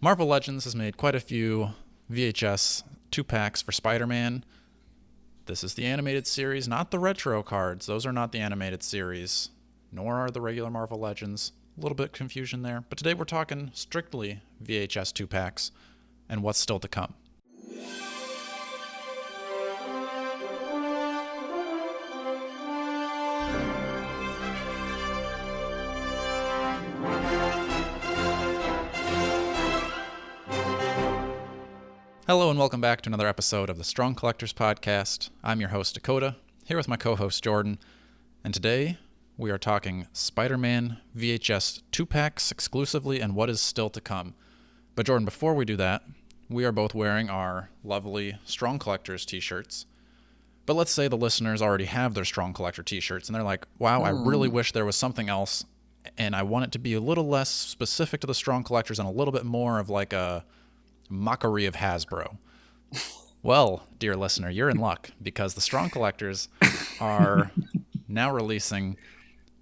Marvel Legends has made quite a few VHS 2-packs for Spider-Man. This is the animated series, not the retro cards. Those are not the animated series, nor are the regular Marvel Legends. A little bit of confusion there. But today we're talking strictly VHS 2-packs and what's still to come. Hello and welcome back to another episode of the Strong Collectors Podcast. I'm your host, Dakota, here with my co-host, Jordan. And today, we are talking Spider-Man VHS 2-packs exclusively and what is still to come. But Jordan, before we do that, we are both wearing our lovely Strong Collectors t-shirts. But let's say the listeners already have their Strong Collector t-shirts and they're like, wow, I really wish there was something else and I want it to be a little less specific to the Strong Collectors and a little bit more of like a mockery of Hasbro. Well, dear listener, you're in luck because the Strong Collectors are now releasing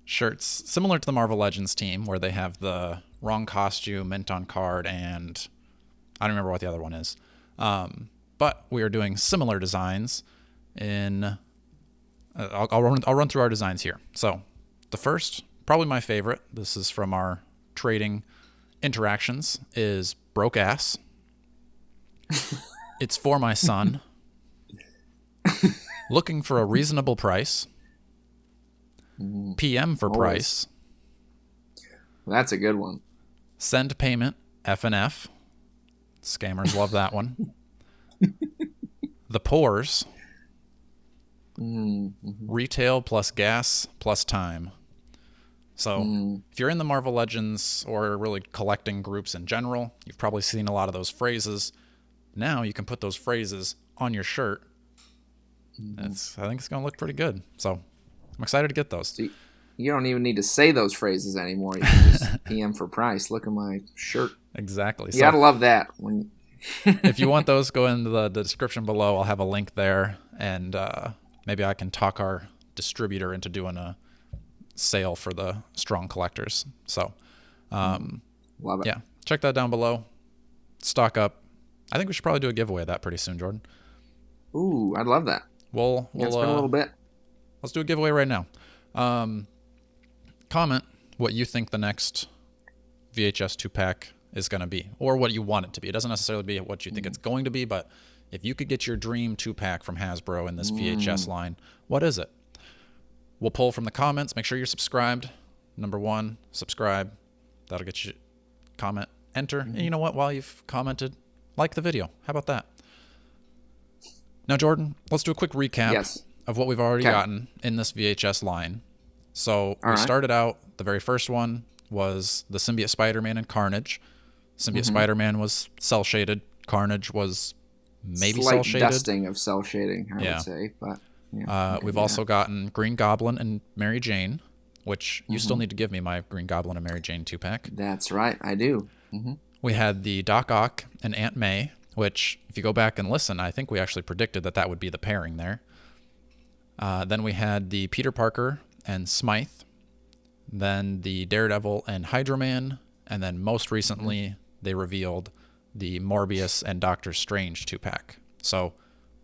shirts similar to the Marvel Legends team where they have the wrong costume, mint on card, and I don't remember what the other one is. But we are doing similar designs in... I'll run through our designs here. So the first, probably my favorite, this is from our trading interactions, is Broke Ass. It's for my son. Looking for a reasonable price. PM for price. Well, that's a good one. Send payment, F&F. Scammers love that one. The Pores. Retail plus gas plus time. So if you're in the Marvel Legends or really collecting groups in general, you've probably seen a lot of those phrases. Now you can put those phrases on your shirt. I think it's going to look pretty good. So I'm excited to get those. So you don't even need to say those phrases anymore. You can just PM for price. Look at my shirt. Exactly. You gotta love that. If you want those, go into the description below. I'll have a link there, and maybe I can talk our distributor into doing a sale for the Strong Collectors. So, love it. Yeah, check that down below. Stock up. I think we should probably do a giveaway of that pretty soon, Jordan. Ooh, I'd love that. We'll spend a little bit. Let's do a giveaway right now. Comment what you think the next VHS 2-pack is going to be, or what you want it to be. It doesn't necessarily be what you think it's going to be, but if you could get your dream 2-pack from Hasbro in this VHS line, what is it? We'll pull from the comments. Make sure you're subscribed. Number 1, subscribe. That'll get you comment, enter. And you know what? While you've commented, like the video. How about that? Now, Jordan, let's do a quick recap of what we've already gotten in this VHS line. So we started out, the very first one was the Symbiote Spider-Man and Carnage. Symbiote Spider-Man was cel-shaded. Carnage was maybe cel-shaded. Slight dusting of cel shading, I would say. But we've also gotten Green Goblin and Mary Jane, which you still need to give me my Green Goblin and Mary Jane 2-pack. That's right, I do. We had the Doc Ock and Aunt May, which, if you go back and listen, I think we actually predicted that would be the pairing there. Then we had the Peter Parker and Smythe. Then the Daredevil and Hydro Man. And then most recently, they revealed the Morbius and Doctor Strange 2-pack. So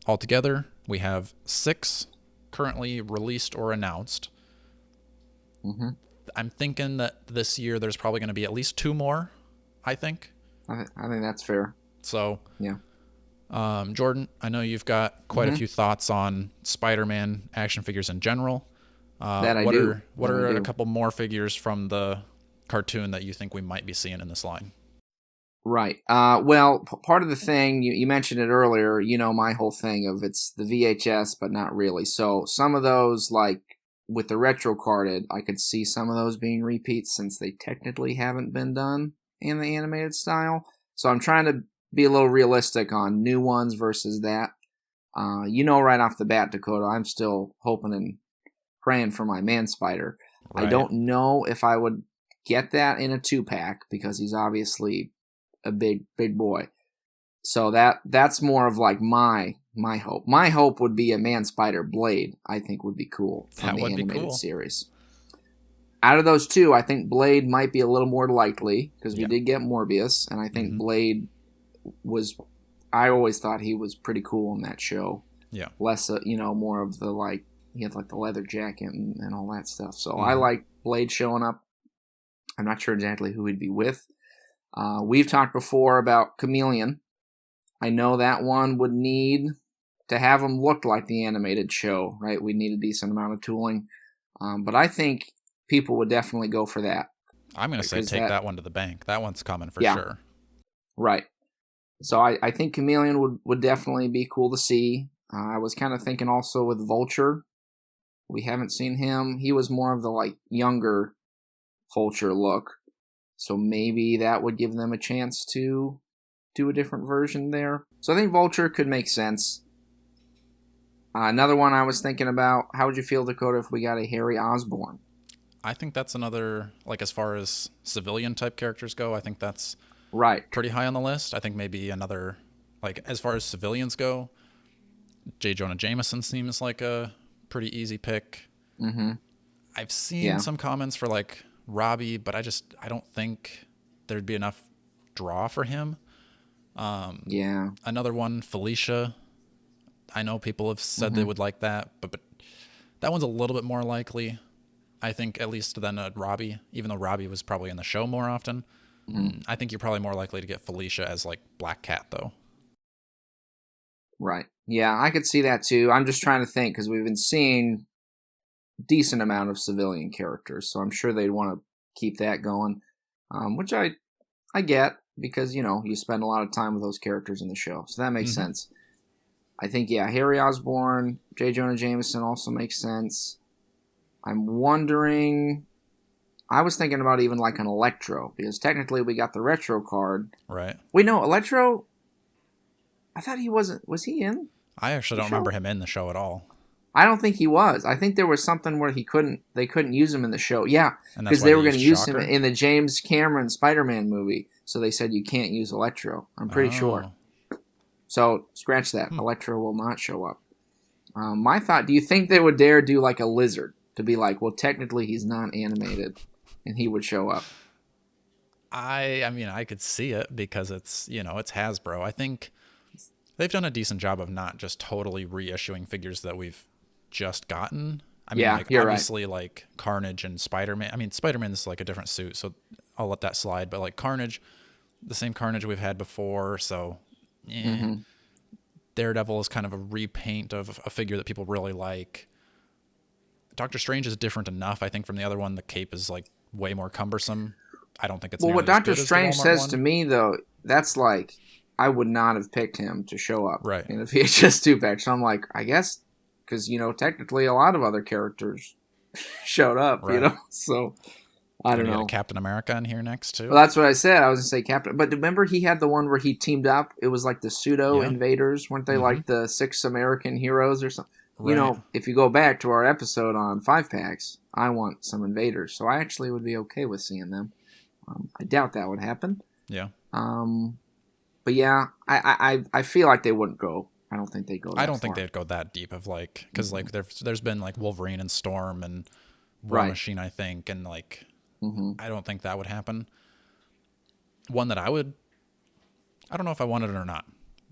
altogether, we have 6 currently released or announced. I'm thinking that this year there's probably going to be at least 2 more, I think. I think that's fair. So, yeah. Jordan, I know you've got quite a few thoughts on Spider-Man action figures in general. That I do. What are a couple more figures from the cartoon that you think we might be seeing in this line? Right. Well, part of the thing, you mentioned it earlier, my whole thing of it's the VHS, but not really. So some of those, like with the retro carded, I could see some of those being repeats since they technically haven't been done in the animated style. So I'm trying to be a little realistic on new ones versus that. Right off the bat, Dakota, I'm still hoping and praying for my Man Spider. Right. I don't know if I would get that in a 2-pack because he's obviously a big boy. So that's more of like my hope. My hope would be a Man Spider Blade. I think would be cool from the animated series. out of those two, I think Blade might be a little more likely because we Yeah. did get Morbius, and I think Mhm. Blade was. I always thought he was pretty cool in that show. Yeah. Less, more of the like he had like the leather jacket and all that stuff. So I Mhm. like Blade showing up. I'm not sure exactly who he'd be with. We've talked before about Chameleon. I know that one would need to have him look like the animated show, right? We need a decent amount of tooling. But I think people would definitely go for that. I'm going to say Because take that one to the bank. That one's coming for yeah, sure. right. So I think Chameleon would definitely be cool to see. I was kind of thinking also with Vulture. We haven't seen him. He was more of the like younger Vulture look. So maybe that would give them a chance to do a different version there. So I think Vulture could make sense. Another one I was thinking about, how would you feel, Dakota, if we got a Harry Osborn? I think that's another, like, as far as civilian type characters go, I think that's Right. pretty high on the list. I think maybe another, like, as far as civilians go, J. Jonah Jameson seems like a pretty easy pick. Mm-hmm. I've seen Yeah. some comments for, like, Robbie, but I don't think there'd be enough draw for him. Yeah. Another one, Felicia. I know people have said they Mm-hmm. would like that, but that one's a little bit more likely, I think, at least than Robbie, even though Robbie was probably in the show more often. Mm-hmm. I think you're probably more likely to get Felicia as, like, Black Cat, though. Right. Yeah, I could see that too. I'm just trying to think because we've been seeing decent amount of civilian characters, so I'm sure they'd want to keep that going, which I get because you spend a lot of time with those characters in the show, so that makes Mm-hmm. sense. I think Harry Osborn, J. Jonah Jameson also makes sense. I'm wondering. I was thinking about even like an Electro because technically we got the retro card. Right. Wait, no, Electro. I thought he wasn't. Was he in I actually the don't remember show? him in the show at all. I don't think he was. I think there was something where they couldn't use him in the show. Yeah, And that's because why they they were going used to use him Shocker? in the James Cameron Spider-Man movie. So they said you can't use Electro. I'm pretty sure. Oh. So scratch that. Electro will not show up. My thought: do you think they would dare do like a Lizard to be like, well, technically he's not animated, and he would show up? I mean, I could see it because it's Hasbro. I think they've done a decent job of not just totally reissuing figures that we've just gotten. I mean, Yeah, like, you're right. obviously, like, Carnage and Spider-Man. I mean, Spider-Man's like a different suit, so I'll let that slide. But, like, Carnage, the same Carnage we've had before, so Mm-hmm. Daredevil is kind of a repaint of a figure that people really like. Doctor Strange is different enough, I think, from the other one. The cape is, like, way more cumbersome. I don't think it's Well, what nearly as Doctor good as the Strange Walmart says to one. me though, that's like I would not have picked him to show up Right. in a VHS 2-pack. So I'm like, I guess because technically a lot of other characters showed up, Right. So I don't Gonna get a know. Captain America in here next, too. Well, that's what I said. I was gonna say Captain, but remember he had the one where he teamed up. It was like the pseudo Yeah. invaders, weren't they? Mm-hmm. Like the 6 American heroes or something. Right. If you go back to our episode on 5-packs, I want some invaders, so I actually would be okay with seeing them. I doubt that would happen. Yeah. But yeah, I feel like they wouldn't go. I don't think they'd go that I don't far. think they'd go that deep of, like, because, like, there's been, like, Wolverine and Storm and War Right. Machine, I think, and, like, Mm-hmm. I don't think that would happen. One that I don't know if I wanted it or not,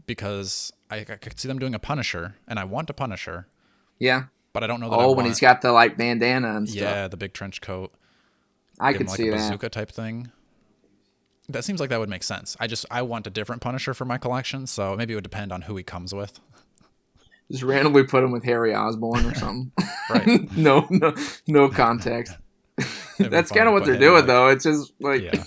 because I could see them doing a Punisher, and I want a Punisher, Yeah. but I don't know that Oh, when he's got the like bandana and stuff. yeah, the big trench coat, I give him could like see a that. bazooka type thing. That seems like that would make sense. I want a different Punisher for my collection, so maybe it would depend on who he comes with. Just randomly put him with Harry Osborn or something. Right. No context. It'd be That's funny kind of to what put they're him, doing, like, though. It's just like, yeah.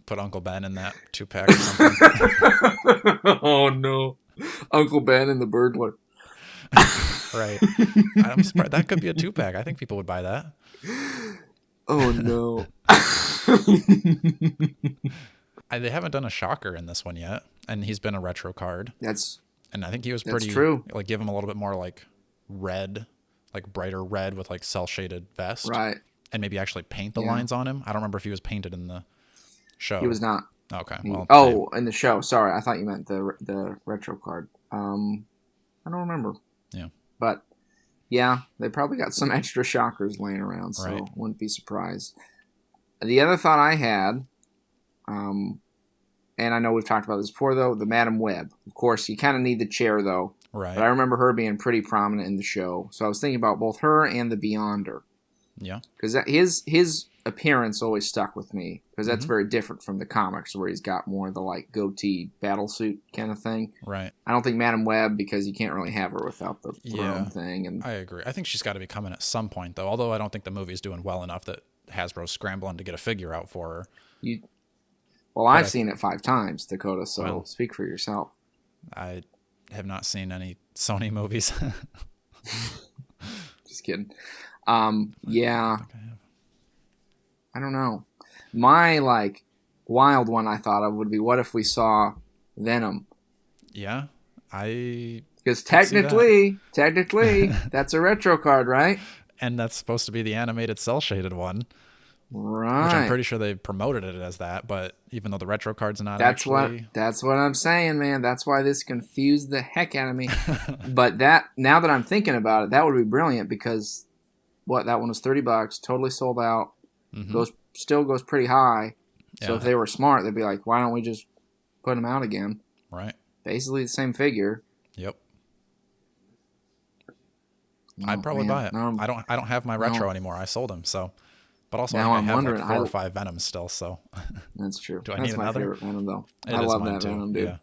Put Uncle Ben in that 2-pack or something. oh no, Uncle Ben and the burglar. Right. I'm surprised. That could be a 2-pack. I think people would buy that. Oh no. They haven't done a Shocker in this one yet, and he's been a retro card. And I think he was pretty true. like, give him a little bit more like red, like brighter red with like cell shaded vest. Right. And maybe actually paint the Yeah. lines on him. I don't remember if he was painted in the show. He was not. Okay. Well. In the show. Sorry, I thought you meant the retro card. I don't remember. Yeah. But Yeah, they probably got some extra shockers laying around, so Right. wouldn't be surprised. The other thought I had, and I know we've talked about this before, though, the Madam Web. Of course, you kind of need the chair, though. Right. But I remember her being pretty prominent in the show. So I was thinking about both her and the Beyonder. Yeah. Because his appearance always stuck with me. Because that's very different from the comics, where he's got more of the like goatee battle suit kind of thing. Right. I don't think Madam Web, because you can't really have her without the Yeah. throne thing. And I agree. I think she's got to be coming at some point, though. Although I don't think the movie's doing well enough that Hasbro's scrambling to get a figure out for her. I've seen it 5 times, Dakota. So Well, speak for yourself. I have not seen any Sony movies. Just kidding. Yeah. I don't know. My like wild one I thought of would be, what if we saw Venom? Yeah, because technically that's a retro card, right? And that's supposed to be the animated cell shaded one, Right? which I'm pretty sure they promoted it as that. But even though the retro card's not that's what I'm saying, man. That's why this confused the heck out of me. But now that I'm thinking about it, that would be brilliant, because that one was $30, totally sold out. Still goes pretty high. So if they were smart, they'd be like, why don't we just put them out again? Right. Basically the same figure. Yep. I'd probably buy it. I don't have my retro anymore. I sold them. So, but also I have like 4 or 5 Venoms still. So that's true. Do I that's need my another? favorite Venom, though. It I is love mine that too. Venom, dude.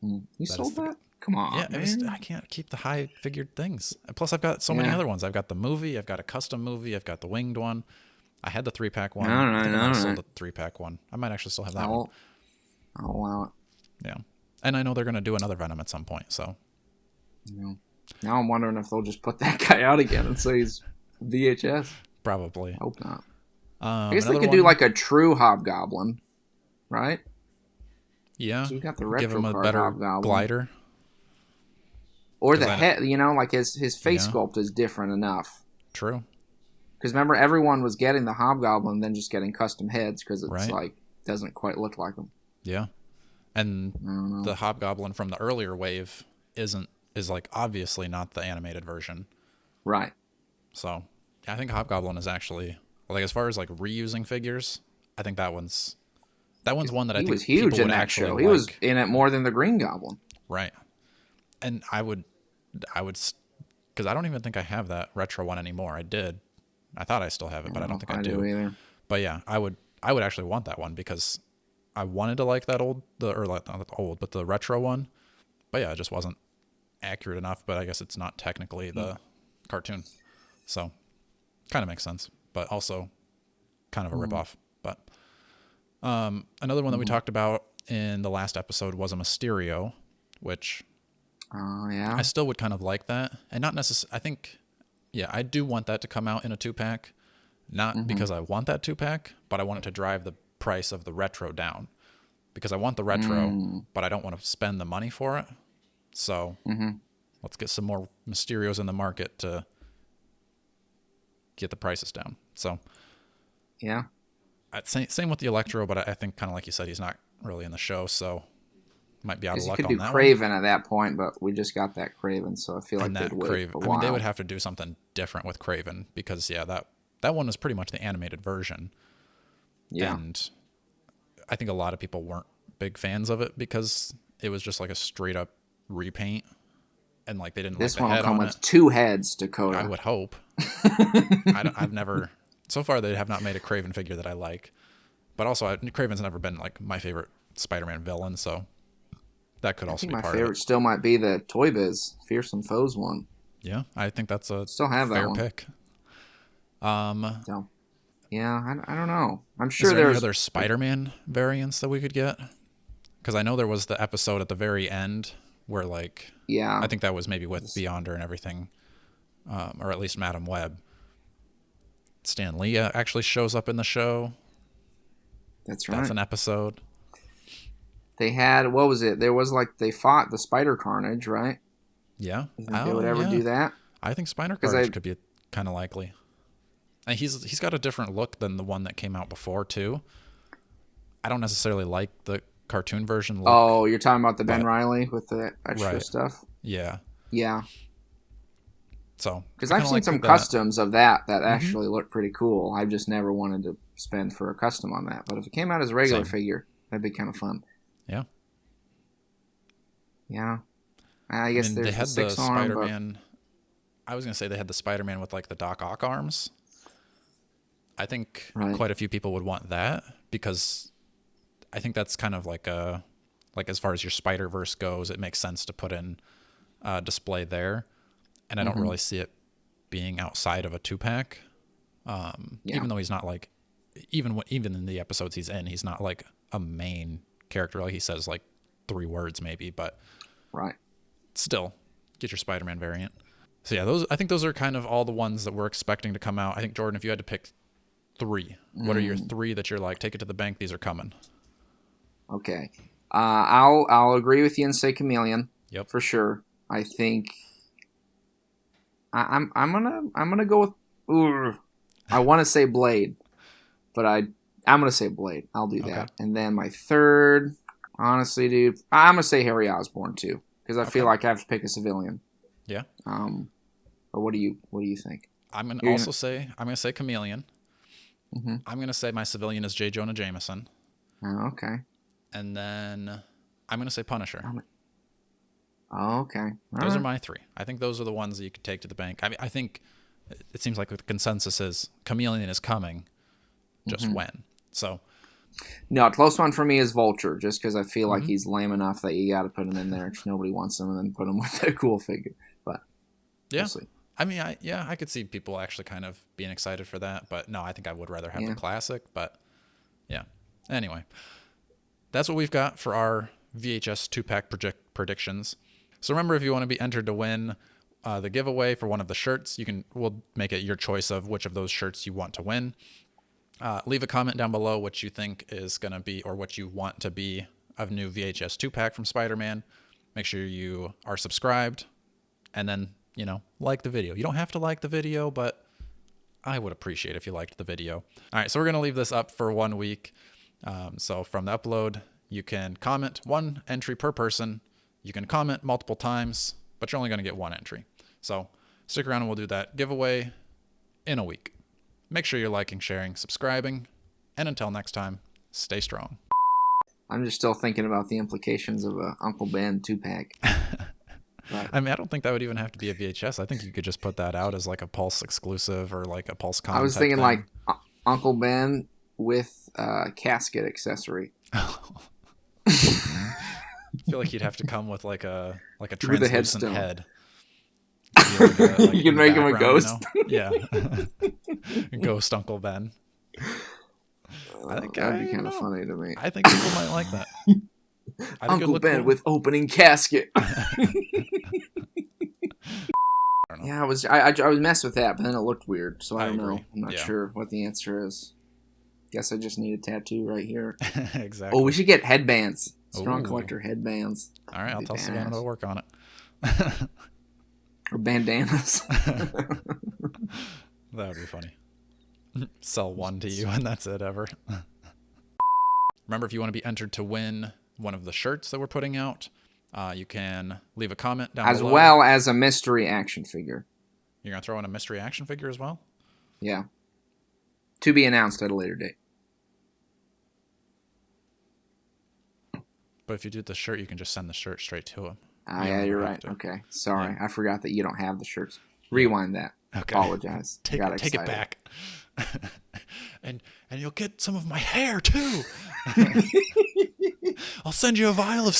Yeah. You sold that? Come on, yeah, man. I can't keep the high figured things. Plus, I've got so many other ones. I've got the movie. I've got a custom movie. I've got the winged one. I had the 3-pack one. I think I might have sold the 3-pack one. I might actually still have that one. I'll allow it. Yeah. And I know they're going to do another Venom at some point, so. Now I'm wondering if they'll just put that guy out again and say he's VHS. Probably. Hope not. I guess they could do like a true Hobgoblin, right? Yeah. So we got the retro Give him a card better Hobgoblin. glider. Or the head, like his face sculpt is different enough. True. Because remember, everyone was getting the Hobgoblin, then just getting custom heads, because it's like doesn't quite look like them. Yeah. And the Hobgoblin from the earlier wave is like obviously not the animated version. Right. So I think Hobgoblin is actually, like, as far as like reusing figures, I think that one's one that I think was huge people in would that actually show. like. He was in it more than the Green Goblin. Right. And I would, because I don't even think I have that retro one anymore. I did. I thought I still have it, but I don't think I do. Either. But yeah, I would actually want that one, because I wanted to like that the retro one. But yeah, it just wasn't accurate enough. But I guess it's not technically the cartoon, so kind of makes sense. But also kind of a ripoff. But another one that we talked about in the last episode was a Mysterio, which I still would kind of like that, and not necessarily. I think, yeah, I do want that to come out in a 2-pack, not because I want that 2-pack, but I want it to drive the price of the retro down, because I want the retro, but I don't want to spend the money for it. So let's get some more Mysterios in the market to get the prices down. So yeah, same with the Electro, but I think kind of like you said, he's not really in the show, so might be out of luck on that one. You could do Craven at that point, but we just got that Craven, so I feel like they'd wait a while. I mean, they would have to do something different with Craven, because that one was pretty much the animated version. Yeah. And I think a lot of people weren't big fans of it, because it was just like a straight up repaint, and like they didn't like the head on it. This one will come with 2 heads, Dakota. I would hope. I've never, so far they have not made a Craven figure that I like, but also Craven's never been like my favorite Spider-Man villain, so that could also be part of it. My favorite still might be the Toy Biz Fearsome Foes one. Yeah, I think that's a still have fair that one. pick. So, yeah, I don't know. I'm sure there's any other Spider-Man variants that we could get, because I know there was the episode at the very end where, like, I think that was maybe with Beyonder and everything, or at least Madam Web. Stan Lee actually shows up in the show. That's right. That's an episode. They had, what was it? There was like, they fought the Spider Carnage, right? Yeah. You think they would ever do that? I think Spider Carnage could be kind of likely. And he's got a different look than the one that came out before, too. I don't necessarily like the cartoon version look. Oh, you're talking about the Ben Reilly with the extra stuff? Yeah. Yeah. So because I've seen some customs of that actually look pretty cool. I've just never wanted to spend for a custom on that. But if it came out as a regular figure, that'd be kind of fun. Yeah. Yeah. I guess mean, there's they had the 6-arm, Spider-Man. I was gonna say they had the Spider-Man with like the Doc Ock arms. I think quite a few people would want that because I think that's kind of like as far as your Spider-Verse goes, it makes sense to put in a display there, and I don't really see it being outside of a 2-pack. Even though he's not like, even in the episodes he's in, he's not like a main character. Like he says like 3 words maybe, but still get your Spider-Man variant. So yeah, I think those are kind of all the ones that we're expecting to come out. I think, Jordan, if you had to pick 3, what are your 3 that you're like, take it to the bank, these are coming? Okay. I'll agree with you and say Chameleon. Yep. For sure. I think I'm gonna go with I want to say Blade, but I'm gonna say Blade. I'll do that. And then my 3rd, honestly, dude, I'm gonna say Harry Osborn too, because I feel like I have to pick a civilian. Yeah. Or what do you think? I'm gonna say Chameleon. Mm-hmm. I'm gonna say my civilian is J. Jonah Jameson. Oh, okay. And then I'm gonna say Punisher. Oh, okay. Those are my 3. I think those are the ones that you could take to the bank. I mean, I think it seems like the consensus is Chameleon is coming, just when. So, no, a close one for me is Vulture, just because I feel like he's lame enough that you got to put him in there if nobody wants him, and then put him with a cool figure. But we'll see. I mean, I could see people actually kind of being excited for that, but no, I think I would rather have the classic. But yeah, anyway, that's what we've got for our VHS 2-pack predictions. So remember, if you want to be entered to win the giveaway for one of the shirts, we'll make it your choice of which of those shirts you want to win. Leave a comment down below what you think is going to be, or what you want to be, a new VHS 2-pack from Spider-Man. Make sure you are subscribed, and then, like the video. You don't have to like the video, but I would appreciate if you liked the video. All right, so we're going to leave this up for 1 week. So from the upload, you can comment 1 entry per person. You can comment multiple times, but you're only going to get 1 entry. So stick around and we'll do that giveaway in a week. Make sure you're liking, sharing, subscribing, and until next time, stay strong. I'm just still thinking about the implications of a Uncle Ben 2-pack. I mean, I don't think that would even have to be a VHS. I think you could just put that out as like a Pulse exclusive or like a Pulse Con. I was thinking like Uncle Ben with a casket accessory. I feel like you'd have to come with like a translucent head. You can make him a ghost. Yeah. Ghost Uncle Ben. That'd be kind of funny to me. I think people might like that. Uncle Ben with opening casket. Yeah, I was messed with that, but then it looked weird, so I don't know. I'm not sure what the answer is. Guess I just need a tattoo right here. Exactly. Oh, we should get headbands. Strong Collector headbands. All right, I'll tell Savannah to work on it. Or bandanas. That would be funny. Sell 1 to you and that's it ever. Remember, if you want to be entered to win one of the shirts that we're putting out, you can leave a comment down below. As well as a mystery action figure. You're going to throw in a mystery action figure as well? Yeah. To be announced at a later date. But if you do the shirt, you can just send the shirt straight to him. Yeah, you're right. Okay. Sorry. Yeah. I forgot that you don't have the shirts. Rewind that. Okay. Apologize. Take it back. and you'll get some of my hair, too. I'll send you a vial of